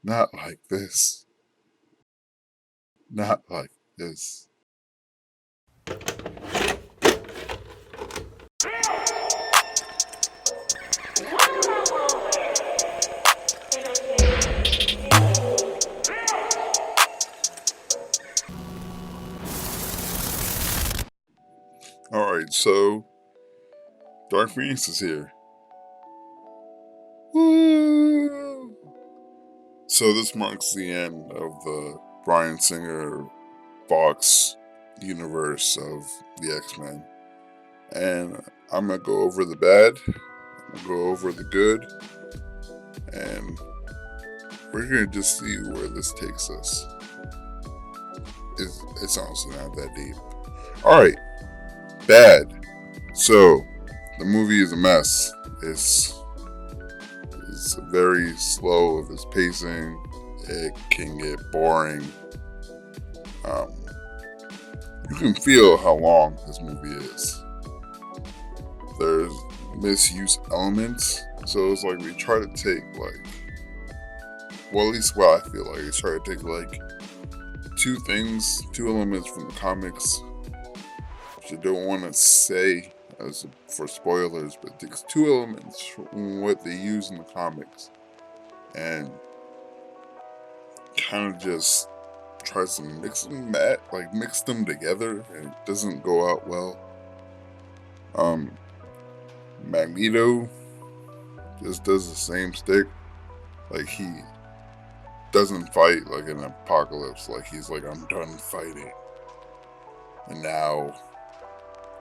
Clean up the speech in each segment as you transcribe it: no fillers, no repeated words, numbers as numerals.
Not like this. Not like this. Alright, so Dark Phoenix is here. Woo! So this marks the end of the Bryan Singer Fox universe of the X-Men. And I'm gonna go over the bad, I'm gonna go over the good, and we're gonna just see where this takes us. It's honestly not that deep. Alright, bad. So the movie is a mess. It's very slow of its pacing. It can get boring. Um, you can feel how long this movie is. There's misuse elements, so it's like we try to take well, at least what I feel like it's try to take two elements from the comics, which I don't want to say as for spoilers, but it takes two elements from what they use in the comics and kind of just tries to mix them together, and it doesn't go out well. Magneto just does the same stick. Like he doesn't fight like an apocalypse. Like he's like, I'm done fighting, and now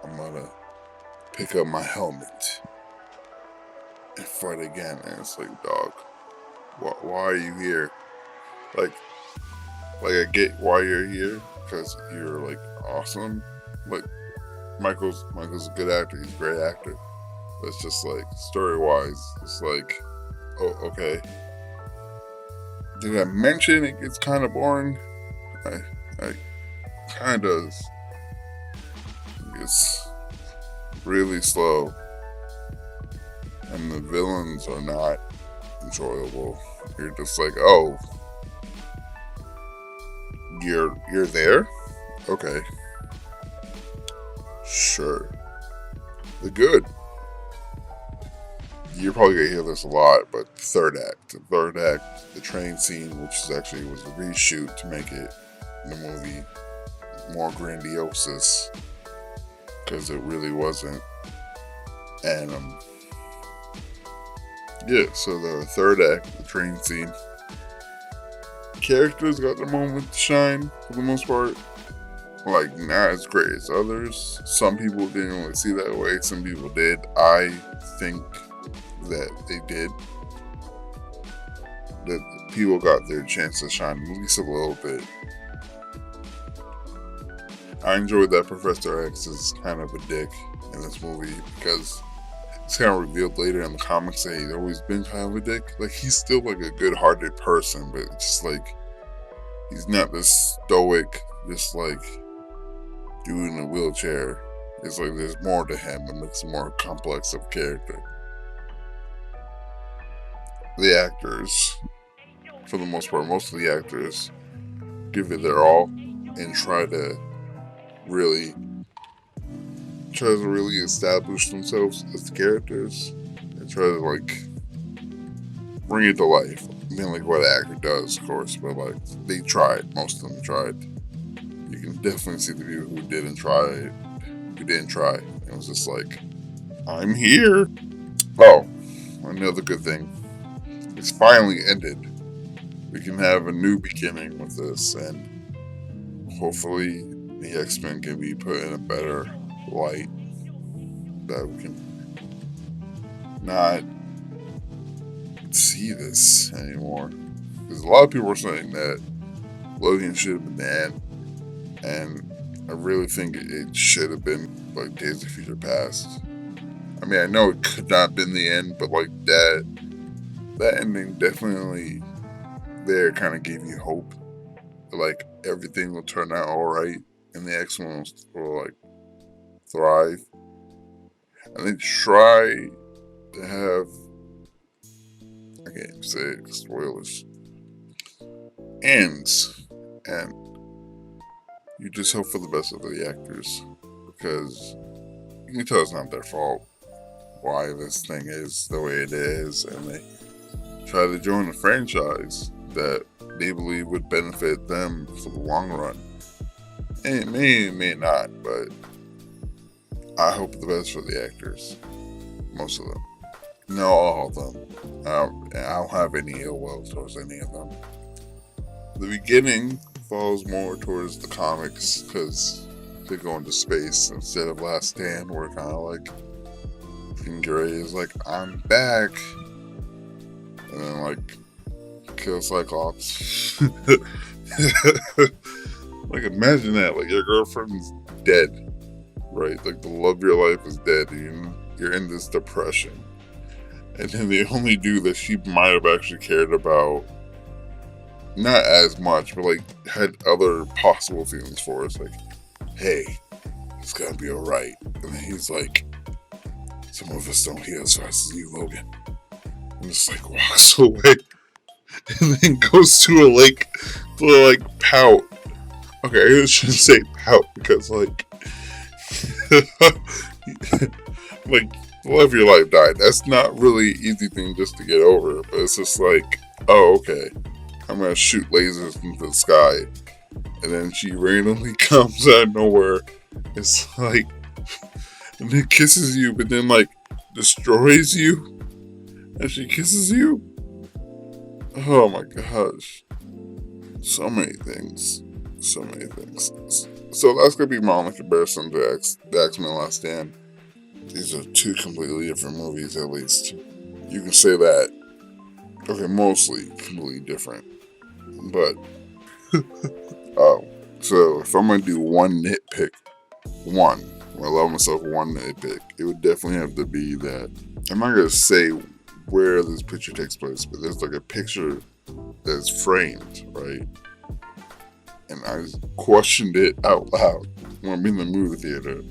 I'm gonna pick up my helmet and fight again. And it's like, dog, why are you here? Like, I get why you're here because you're like awesome. Like Michael's a good actor. He's a great actor. But it's just like story wise, it's like, oh, okay. Did I mention it gets kind of boring? I kind of. It's really slow, and the villains are not enjoyable. You're just like, oh, you're there? Okay, sure. The good. You're probably gonna hear this a lot, but the third act, the train scene, which is actually was a reshoot to make it the movie more grandiose, because it really wasn't. And yeah, so the third act, the train scene, characters got their moment to shine for the most part. Like not as great as others. Some people didn't really see that way. Some people did. I think that they did. That people got their chance to shine at least a little bit. I enjoyed that Professor X is kind of a dick in this movie because it's kind of revealed later in the comics that he's always been kind of a dick. Like he's still like a good-hearted person, but it's just like he's not this stoic, just like dude in a wheelchair. It's like there's more to him and makes him more complex of character. The actors, for the most part, most of the actors give it their all and really try to really establish themselves as characters and try to like bring it to life. I mean, like what an actor does, of course, but like they tried. Most of them tried. You can definitely see the people who didn't try. Who didn't try. It was just like, I'm here. Oh, another good thing. It's finally ended. We can have a new beginning with this, and hopefully the X-Men can be put in a better light, that we can not see this anymore. Because a lot of people are saying that Logan should have been the end, and I really think it should have been like Days of Future Past. I mean, I know it could not have been the end, but like that ending definitely there kind of gave you hope. Like everything will turn out all right, and the X-Men will like thrive, and they try to have, I can't say it, spoilers. ends, and you just hope for the best of the actors, because you can tell it's not their fault why this thing is the way it is, and they try to join a franchise that they believe would benefit them for the long run. And it may not, but I hope the best for the actors. Most of them. No, all of them. I don't have any ill will towards any of them. The beginning falls more towards the comics because they go into space instead of Last Stand, where kind of like Jean Grey is like, I'm back, and then like kill Cyclops. Like, imagine that, like your girlfriend's dead, right? Like the love of your life is dead, and you're in this depression, and then the only dude that she might have actually cared about, not as much, but like had other possible feelings for, is like, hey, it's gonna be alright. And then he's like, some of us don't heal as fast as you, Logan. And just like walks away, and then goes to a lake to like pout. Okay, I shouldn't say pout because like like the love of your life died. That's not really an easy thing just to get over, but it's just like, oh, okay, I'm gonna shoot lasers into the sky, and then she randomly comes out of nowhere. It's like, and then kisses you, but then like destroys you, and she kisses you. Oh my gosh, so many things. So many things. So that's gonna be my only comparison to the X-Men Last Stand. These are two completely different movies, at least. You can say that. Okay, mostly completely different. But, so if I'm gonna do one nitpick, I'm gonna allow myself one nitpick, it would definitely have to be that, I'm not gonna say where this picture takes place, but there's like a picture that's framed, right? And I questioned it out loud when I'm in the movie theater,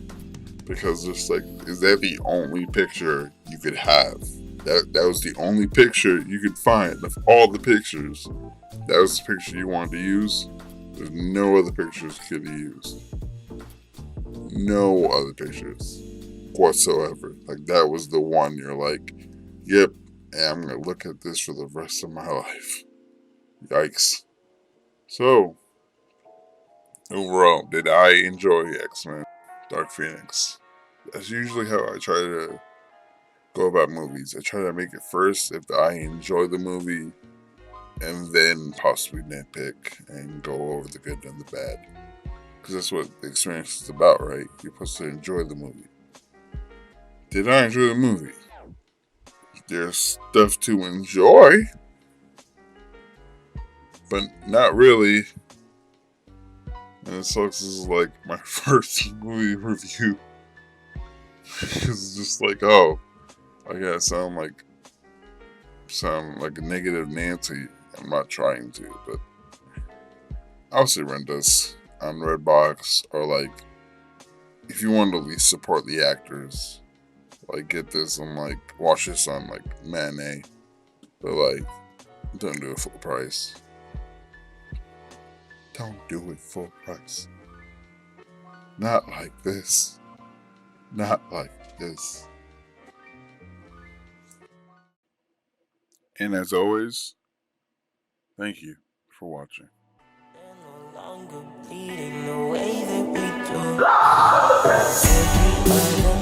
because it's like, is that the only picture you could have? That was the only picture you could find of all the pictures. That was the picture you wanted to use. There's no other pictures could be used. No other pictures whatsoever. Like, that was the one you're like, yep, and I'm gonna look at this for the rest of my life. Yikes. So, overall, did I enjoy X-Men Dark Phoenix? That's usually how I try to go about movies. I try to make it first if I enjoy the movie, and then possibly nitpick and go over the good and the bad. Because that's what the experience is about, right? You're supposed to enjoy the movie. Did I enjoy the movie? There's stuff to enjoy, but not really. And it sucks, this is like my first movie review. Because it's just like, oh, I gotta sound like a negative Nancy. I'm not trying to, but I'll say rent this on Redbox, or like, if you want to at least support the actors, like get this and like watch this on like matinee, but like, don't do it full price. Don't do it full price. Not like this. Not like this. And as always, thank you for watching. No longer bleeding the way that we do. Every other